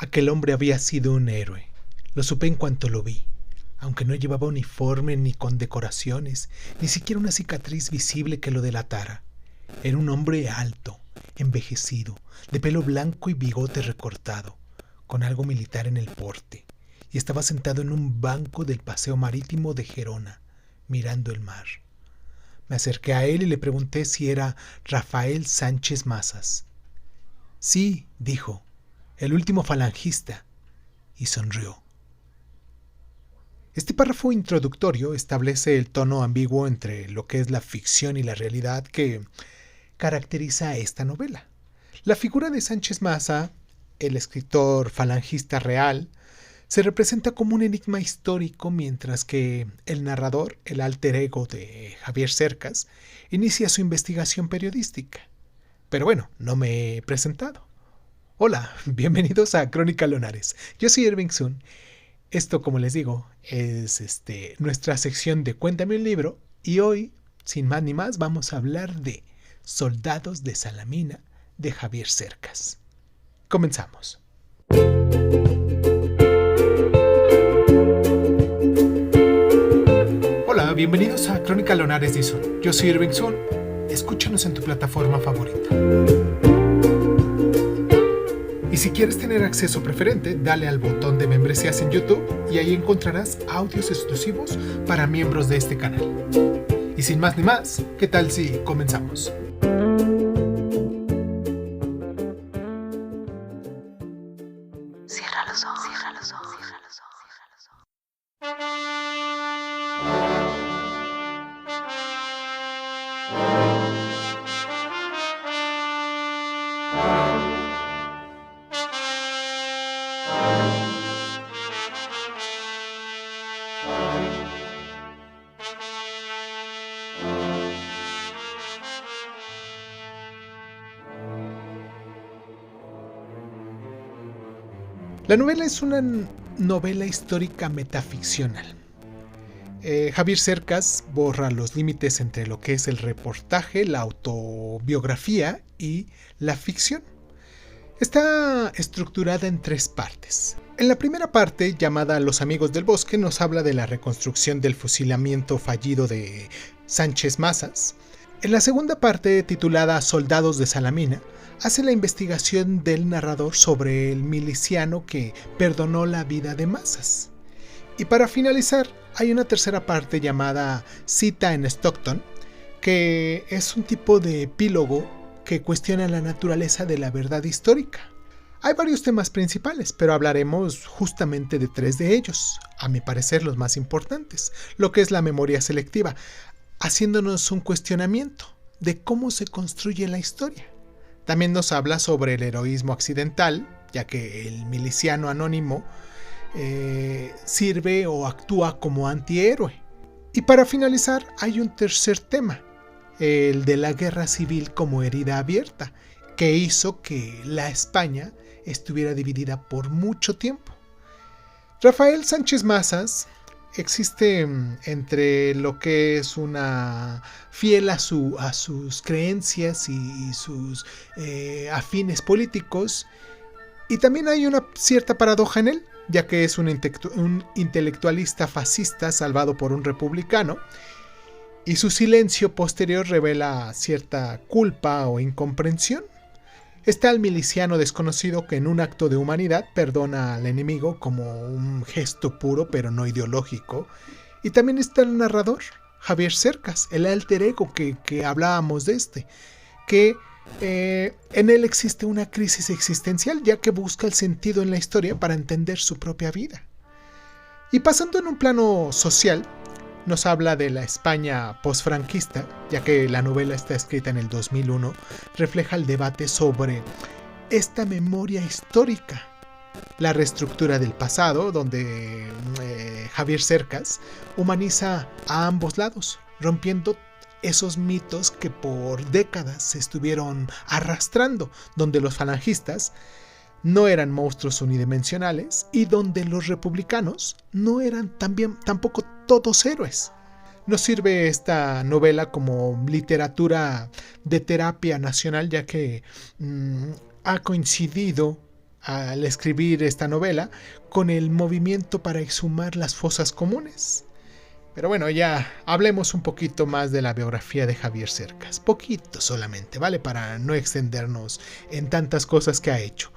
Aquel hombre había sido un héroe. Lo supe en cuanto lo vi, aunque no llevaba uniforme ni condecoraciones, ni siquiera una cicatriz visible que lo delatara. Era un hombre alto, envejecido, de pelo blanco y bigote recortado, con algo militar en el porte, y estaba sentado en un banco del paseo marítimo de Gerona, mirando el mar. Me acerqué a él y le pregunté si era Rafael Sánchez Mazas. Sí, dijo, el último falangista, y sonrió. Este párrafo introductorio establece el tono ambiguo entre lo que es la ficción y la realidad que caracteriza a esta novela. La figura de Sánchez Maza, el escritor falangista real, se representa como un enigma histórico, mientras que el narrador, el alter ego de Javier Cercas, inicia su investigación periodística. Pero bueno, no me he presentado. Hola, bienvenidos a Crónica Lonares. Yo soy Irving Sun. Esto, como les digo, es nuestra sección de Cuéntame un libro, y hoy, sin más ni más, vamos a hablar de Soldados de Salamina de Javier Cercas. Comenzamos. Hola, bienvenidos a Crónica Lonares de Sun. Yo soy Irving Sun. Escúchanos en tu plataforma favorita. Y si quieres tener acceso preferente, dale al botón de membresías en YouTube y ahí encontrarás audios exclusivos para miembros de este canal. Y sin más ni más, ¿qué tal si comenzamos? Cierra los ojos, cierra los ojos, cierra los ojos, cierra los ojos. La novela es una novela histórica metaficcional. Javier Cercas borra los límites entre lo que es el reportaje, la autobiografía y la ficción. Está estructurada en 3 partes. En la primera parte, llamada Los Amigos del Bosque, nos habla de la reconstrucción del fusilamiento fallido de Sánchez Mazas. En la segunda parte, titulada Soldados de Salamina, hace la investigación del narrador sobre el miliciano que perdonó la vida de Mazas. Y para finalizar, hay una tercera parte llamada Cita en Stockton, que es un tipo de epílogo que cuestiona la naturaleza de la verdad histórica. Hay varios temas principales, pero hablaremos justamente de 3 de ellos, a mi parecer los más importantes, lo que es la memoria selectiva, haciéndonos un cuestionamiento de cómo se construye la historia. También nos habla sobre el heroísmo accidental, ya que el miliciano anónimo sirve o actúa como antihéroe. Y para finalizar, hay un tercer tema, el de la guerra civil como herida abierta, que hizo que la España estuviera dividida por mucho tiempo. Rafael Sánchez Mazas existe entre lo que es una fiel a sus creencias y sus afines políticos, y también hay una cierta paradoja en él, ya que es un intelectualista fascista salvado por un republicano, y su silencio posterior revela cierta culpa o incomprensión. Está el miliciano desconocido que en un acto de humanidad perdona al enemigo como un gesto puro pero no ideológico. Y también está el narrador, Javier Cercas, el alter ego que hablábamos de que en él existe una crisis existencial, ya que busca el sentido en la historia para entender su propia vida. Y pasando en un plano social, nos habla de la España posfranquista, ya que la novela está escrita en el 2001, refleja el debate sobre esta memoria histórica, la reestructura del pasado, donde Javier Cercas humaniza a ambos lados, rompiendo esos mitos que por décadas se estuvieron arrastrando, donde los falangistas no eran monstruos unidimensionales y donde los republicanos no eran tampoco todos héroes. Nos sirve esta novela como literatura de terapia nacional, ya que ha coincidido al escribir esta novela con el movimiento para exhumar las fosas comunes. Pero bueno, ya hablemos un poquito más de la biografía de Javier Cercas. Poquito solamente, ¿vale? Para no extendernos en tantas cosas que ha hecho.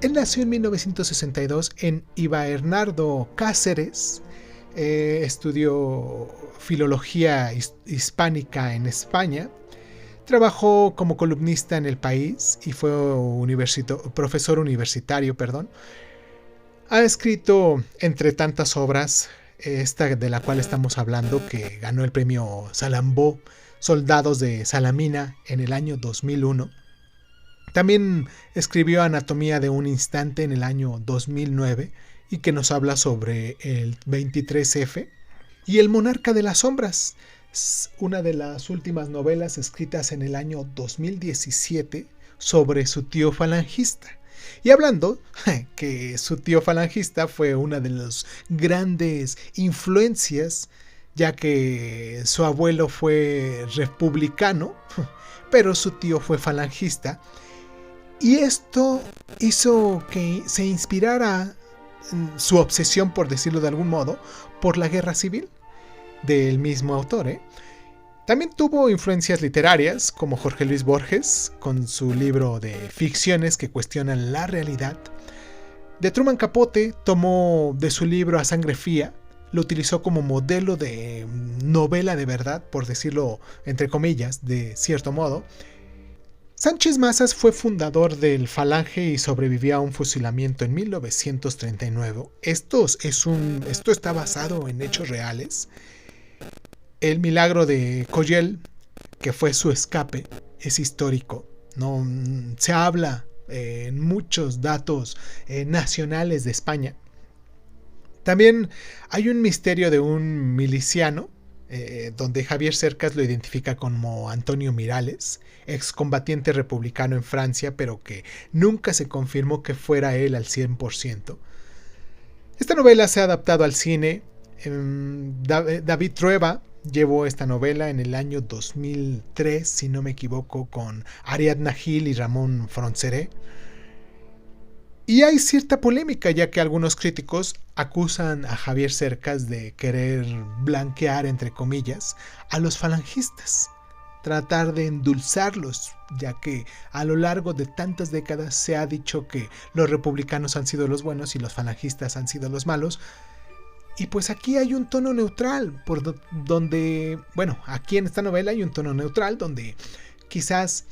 Él nació en 1962 en Ibernardo Cáceres. Estudió filología hispánica en España. Trabajó como columnista en El País y fue profesor universitario. Ha escrito, entre tantas obras, esta de la cual estamos hablando, que ganó el premio Salambó, Soldados de Salamina, en el año 2001. También escribió Anatomía de un instante en el año 2009 y que nos habla sobre el 23F. Y El monarca de las sombras, una de las últimas novelas escritas en el año 2017 sobre su tío falangista. Y hablando que su tío falangista fue una de las grandes influencias, ya que su abuelo fue republicano, pero su tío fue falangista. Y esto hizo que se inspirara su obsesión, por decirlo de algún modo, por la guerra civil del mismo autor. También tuvo influencias literarias, como Jorge Luis Borges, con su libro de ficciones que cuestionan la realidad. De Truman Capote tomó de su libro A Sangre Fría, lo utilizó como modelo de novela de verdad, por decirlo entre comillas, de cierto modo. Sánchez Mazas fue fundador del Falange y sobrevivió a un fusilamiento en 1939. Esto está basado en hechos reales. El milagro de Coyel, que fue su escape, es histórico. No se habla en muchos datos nacionales de España. También hay un misterio de un miliciano, donde Javier Cercas lo identifica como Antonio Mirales, excombatiente republicano en Francia, pero que nunca se confirmó que fuera él al 100%. Esta novela se ha adaptado al cine. David Trueba llevó esta novela en el año 2003, si no me equivoco, con Ariadna Gil y Ramón Fronceré. Y hay cierta polémica, ya que algunos críticos acusan a Javier Cercas de querer blanquear, entre comillas, a los falangistas, tratar de endulzarlos, ya que a lo largo de tantas décadas se ha dicho que los republicanos han sido los buenos y los falangistas han sido los malos. Y pues aquí hay un tono neutral, aquí en esta novela hay un tono neutral donde quizás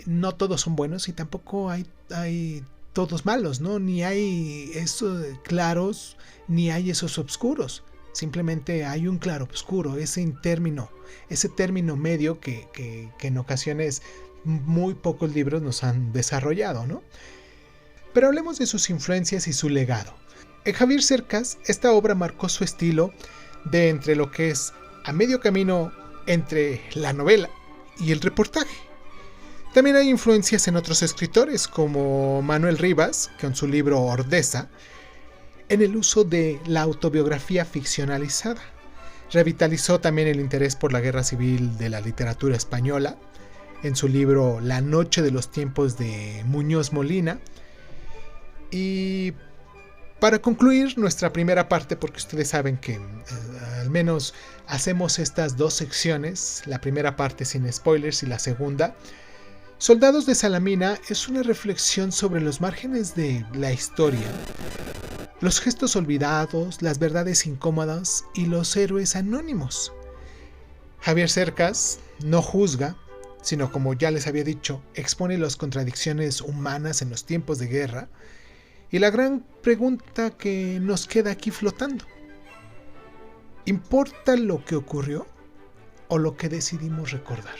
no todos son buenos y tampoco hay todos malos, ¿no? Ni hay esos claros, ni hay esos oscuros. Simplemente hay un claro oscuro, ese término medio que en ocasiones muy pocos libros nos han desarrollado, ¿no? Pero hablemos de sus influencias y su legado. En Javier Cercas, esta obra marcó su estilo de entre lo que es a medio camino entre la novela y el reportaje. También hay influencias en otros escritores como Manuel Rivas, con su libro Ordeza, en el uso de la autobiografía ficcionalizada. Revitalizó también el interés por la guerra civil de la literatura española, en su libro La noche de los tiempos de Muñoz Molina. Y para concluir nuestra primera parte, porque ustedes saben que al menos hacemos estas dos secciones, la primera parte sin spoilers y la segunda, Soldados de Salamina es una reflexión sobre los márgenes de la historia, los gestos olvidados, las verdades incómodas y los héroes anónimos. Javier Cercas no juzga, sino, como ya les había dicho, expone las contradicciones humanas en los tiempos de guerra y la gran pregunta que nos queda aquí flotando: ¿importa lo que ocurrió o lo que decidimos recordar?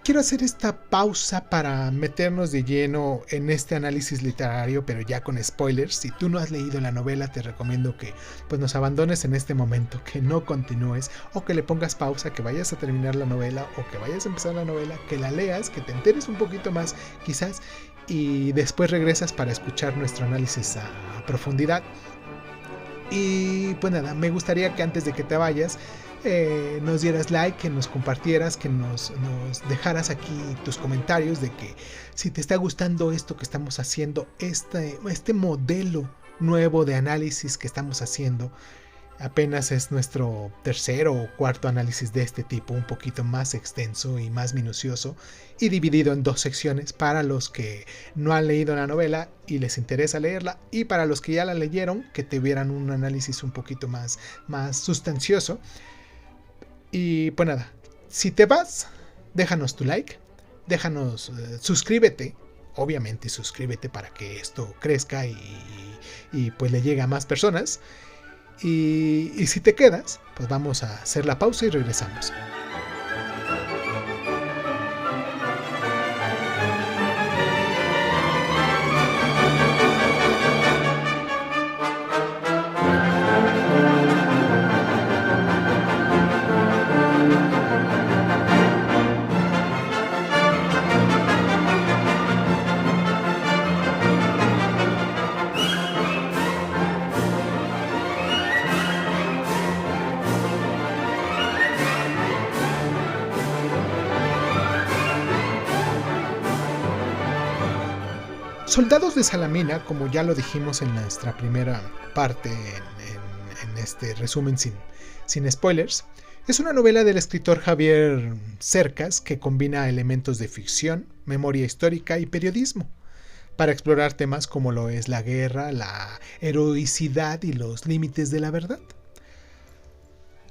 Quiero hacer esta pausa para meternos de lleno en este análisis literario, pero ya con spoilers. Si tú no has leído la novela, te recomiendo que pues nos abandones en este momento, que no continúes, o que le pongas pausa, que vayas a terminar la novela, o que vayas a empezar la novela, que la leas, que te enteres un poquito más quizás, y después regresas para escuchar nuestro análisis a profundidad. Y pues nada, me gustaría que antes de que te vayas, nos dieras like, que nos compartieras, que nos dejaras aquí tus comentarios de que si te está gustando esto que estamos haciendo, este modelo nuevo de análisis que estamos haciendo. Apenas es nuestro tercero o cuarto análisis de este tipo, un poquito más extenso y más minucioso y dividido en 2 secciones para los que no han leído la novela y les interesa leerla, y para los que ya la leyeron, que tuvieran un análisis un poquito más sustancioso. Y pues nada, si te vas, déjanos tu like, suscríbete, obviamente suscríbete para que esto crezca y pues le llegue a más personas. Y si te quedas, pues vamos a hacer la pausa y regresamos. Soldados de Salamina, como ya lo dijimos en nuestra primera parte en este resumen sin spoilers, es una novela del escritor Javier Cercas que combina elementos de ficción, memoria histórica y periodismo para explorar temas como lo es la guerra, la heroicidad y los límites de la verdad.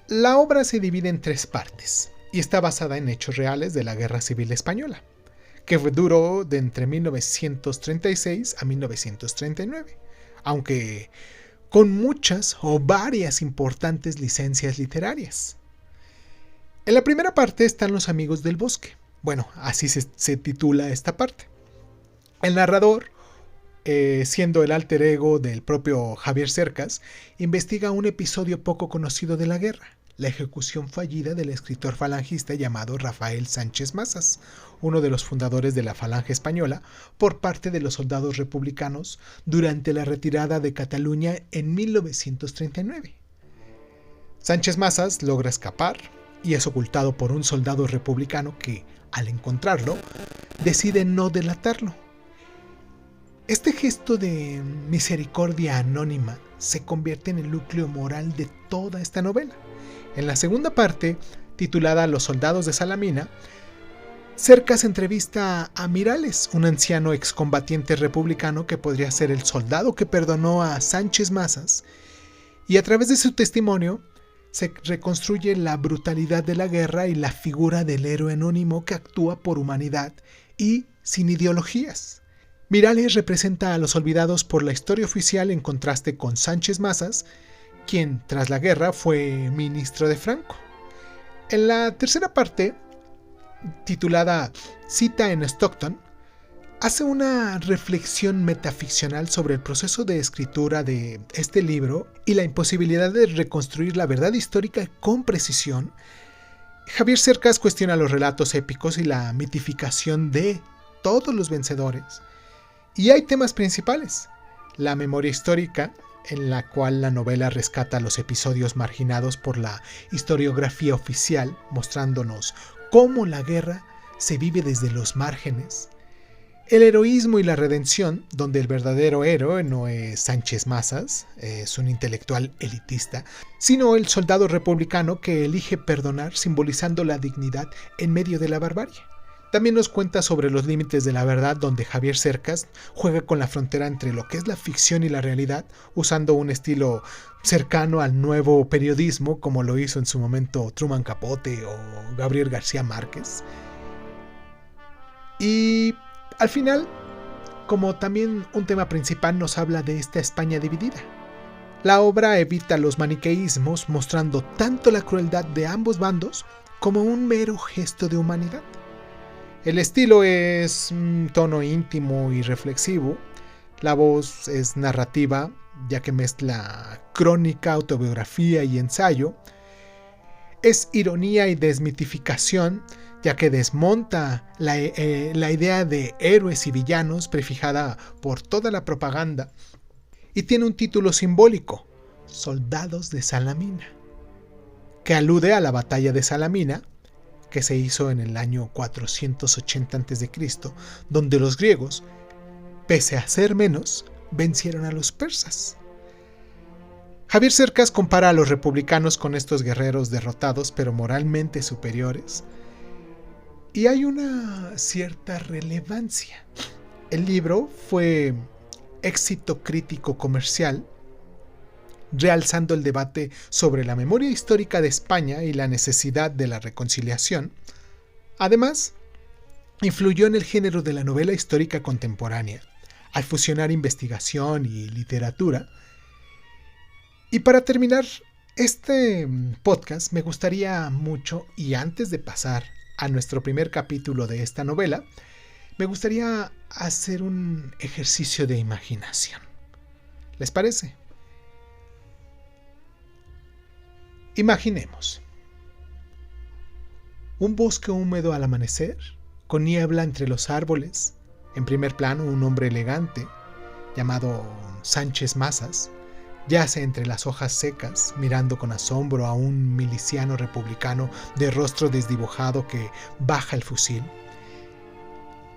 La obra se divide en 3 partes y está basada en hechos reales de la Guerra Civil Española, que duró de entre 1936 a 1939, aunque con muchas o varias importantes licencias literarias. En la primera parte están Los Amigos del Bosque. Bueno, así se titula esta parte. El narrador, siendo el alter ego del propio Javier Cercas, investiga un episodio poco conocido de la guerra: la ejecución fallida del escritor falangista llamado Rafael Sánchez Mazas, uno de los fundadores de la Falange Española, por parte de los soldados republicanos durante la retirada de Cataluña en 1939. Sánchez Mazas logra escapar y es ocultado por un soldado republicano que, al encontrarlo, decide no delatarlo. Este gesto de misericordia anónima se convierte en el núcleo moral de toda esta novela. En la segunda parte, titulada Los Soldados de Salamina, Cercas entrevista a Mirales, un anciano excombatiente republicano que podría ser el soldado que perdonó a Sánchez Mazas, y a través de su testimonio se reconstruye la brutalidad de la guerra y la figura del héroe anónimo que actúa por humanidad y sin ideologías. Mirales representa a los olvidados por la historia oficial en contraste con Sánchez Mazas, quien tras la guerra fue ministro de Franco. En la tercera parte, titulada Cita en Stockton, hace una reflexión metaficcional sobre el proceso de escritura de este libro y la imposibilidad de reconstruir la verdad histórica con precisión. Javier Cercas cuestiona los relatos épicos y la mitificación de todos los vencedores. Y hay temas principales: la memoria histórica, en la cual la novela rescata los episodios marginados por la historiografía oficial, mostrándonos cómo la guerra se vive desde los márgenes. El heroísmo y la redención, donde el verdadero héroe no es Sánchez Mazas, es un intelectual elitista, sino el soldado republicano que elige perdonar, simbolizando la dignidad en medio de la barbarie. También nos cuenta sobre los límites de la verdad, donde Javier Cercas juega con la frontera entre lo que es la ficción y la realidad, usando un estilo cercano al nuevo periodismo, como lo hizo en su momento Truman Capote o Gabriel García Márquez. Y al final, como también un tema principal, nos habla de esta España dividida. La obra evita los maniqueísmos, mostrando tanto la crueldad de ambos bandos como un mero gesto de humanidad. El estilo es un tono íntimo y reflexivo. La voz es narrativa, ya que mezcla crónica, autobiografía y ensayo. Es ironía y desmitificación, ya que desmonta la idea de héroes y villanos prefijada por toda la propaganda. Y tiene un título simbólico: Soldados de Salamina, que alude a la batalla de Salamina, que se hizo en el año 480 a.C., donde los griegos, pese a ser menos, vencieron a los persas. Javier Cercas compara a los republicanos con estos guerreros derrotados pero moralmente superiores, y hay una cierta relevancia. El libro fue éxito crítico comercial, realzando el debate sobre la memoria histórica de España y la necesidad de la reconciliación. Además, influyó en el género de la novela histórica contemporánea, al fusionar investigación y literatura. Y para terminar este podcast, me gustaría mucho, y antes de pasar a nuestro primer capítulo de esta novela, me gustaría hacer un ejercicio de imaginación. ¿Les parece? Imaginemos un bosque húmedo al amanecer, con niebla entre los árboles. En primer plano, un hombre elegante, llamado Sánchez Mazas, yace entre las hojas secas, mirando con asombro a un miliciano republicano de rostro desdibujado que baja el fusil.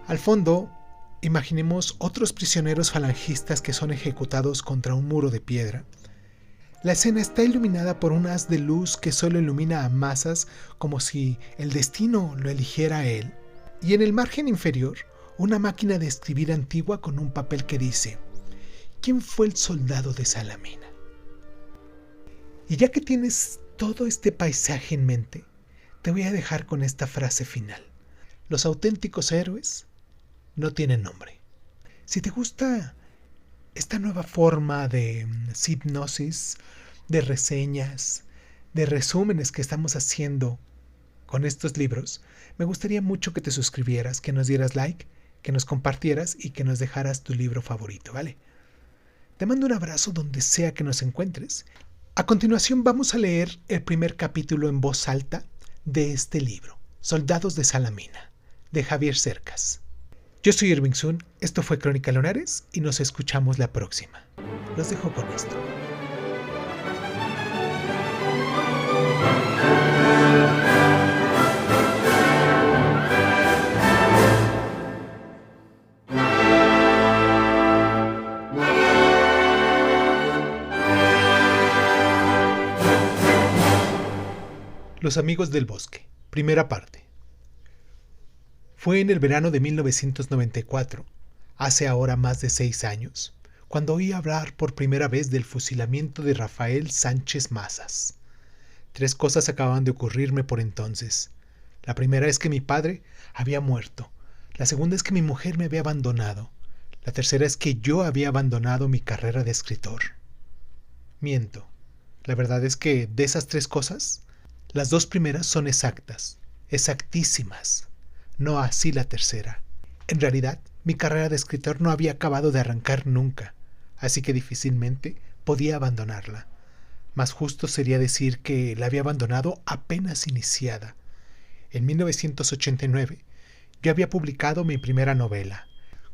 Al fondo, imaginemos otros prisioneros falangistas que son ejecutados contra un muro de piedra. La escena está iluminada por un haz de luz que solo ilumina a Mazas, como si el destino lo eligiera a él. Y en el margen inferior, una máquina de escribir antigua con un papel que dice: ¿quién fue el soldado de Salamina? Y ya que tienes todo este paisaje en mente, te voy a dejar con esta frase final: los auténticos héroes no tienen nombre. Si te gusta esta nueva forma de hipnosis, de reseñas, de resúmenes que estamos haciendo con estos libros, me gustaría mucho que te suscribieras, que nos dieras like, que nos compartieras y que nos dejaras tu libro favorito, ¿vale? Te mando un abrazo donde sea que nos encuentres. A continuación vamos a leer el primer capítulo en voz alta de este libro, Soldados de Salamina, de Javier Cercas. Yo soy Irving Sun, esto fue Crónica Lunares y nos escuchamos la próxima. Los dejo con esto. Los amigos del bosque, primera parte. Fue en el verano de 1994, hace ahora más de 6 años, cuando oí hablar por primera vez del fusilamiento de Rafael Sánchez Mazas. 3 cosas acababan de ocurrirme por entonces. La primera es que mi padre había muerto. La segunda es que mi mujer me había abandonado. La tercera es que yo había abandonado mi carrera de escritor. Miento. La verdad es que de esas 3 cosas, las 2 primeras son exactas, exactísimas. No así la tercera. En realidad, mi carrera de escritor no había acabado de arrancar nunca, así que difícilmente podía abandonarla. Más justo sería decir que la había abandonado apenas iniciada. En 1989, yo había publicado mi primera novela.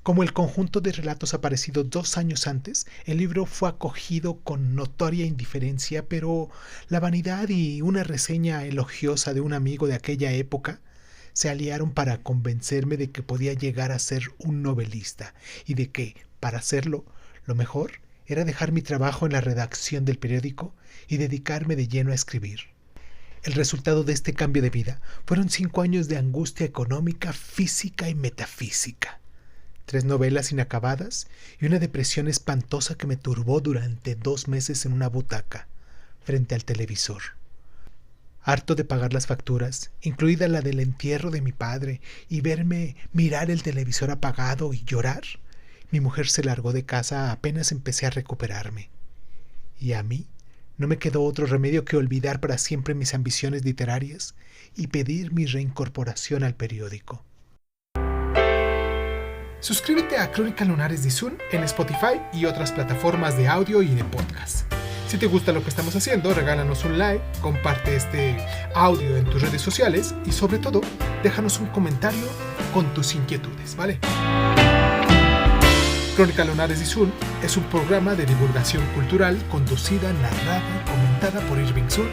Como el conjunto de relatos aparecido 2 años antes, el libro fue acogido con notoria indiferencia, pero la vanidad y una reseña elogiosa de un amigo de aquella época se aliaron para convencerme de que podía llegar a ser un novelista y de que, para hacerlo, lo mejor era dejar mi trabajo en la redacción del periódico y dedicarme de lleno a escribir. El resultado de este cambio de vida fueron 5 años de angustia económica, física y metafísica. 3 novelas inacabadas y una depresión espantosa que me turbó durante 2 meses en una butaca, frente al televisor. Harto de pagar las facturas, incluida la del entierro de mi padre, y verme mirar el televisor apagado y llorar, mi mujer se largó de casa apenas empecé a recuperarme. Y a mí no me quedó otro remedio que olvidar para siempre mis ambiciones literarias y pedir mi reincorporación al periódico. Suscríbete a Crónica Lunares de Sun en Spotify y otras plataformas de audio y de podcast. Si te gusta lo que estamos haciendo, regálanos un like, comparte este audio en tus redes sociales y sobre todo, déjanos un comentario con tus inquietudes, ¿vale? Crónica Lunares de Sun es un programa de divulgación cultural conducida, narrada y comentada por Irving Sun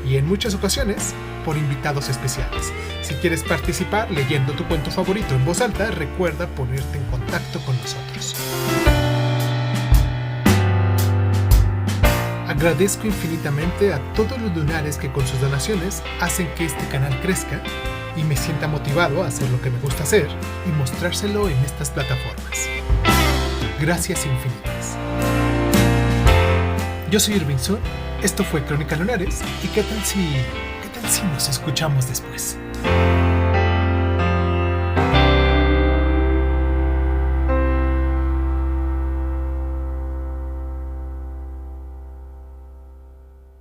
y en muchas ocasiones por invitados especiales. Si quieres participar leyendo tu cuento favorito en voz alta, recuerda ponerte en contacto con nosotros. Agradezco infinitamente a todos los lunares que con sus donaciones hacen que este canal crezca y me sienta motivado a hacer lo que me gusta hacer y mostrárselo en estas plataformas. Gracias infinitas. Yo soy Irving Sun, esto fue Crónica Lunares y ¿qué tal si nos escuchamos después?